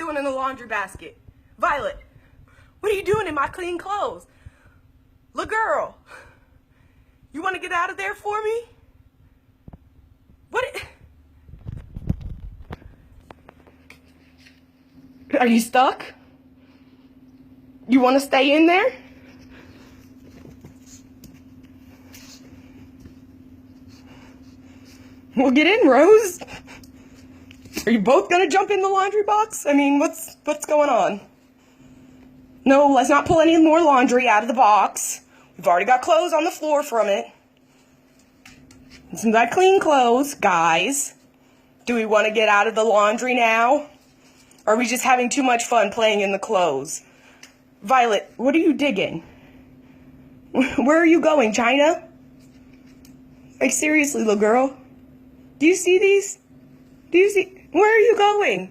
doing in the laundry basket? Violet, what are you doing in my clean clothes? Little girl, you want to get out of there for me? Are you stuck? You want to stay in there? Well, get in, Rose. Are you both gonna jump in the laundry box? I mean, what's going on? No, let's not pull any more laundry out of the box. We've already got clothes on the floor from it. Some got clean clothes, guys. Do we want to get out of the laundry now? Or are we just having too much fun playing in the clothes? Violet, what are you digging? Where are you going, China? Like, seriously, little girl. Do you see these? Where are you going?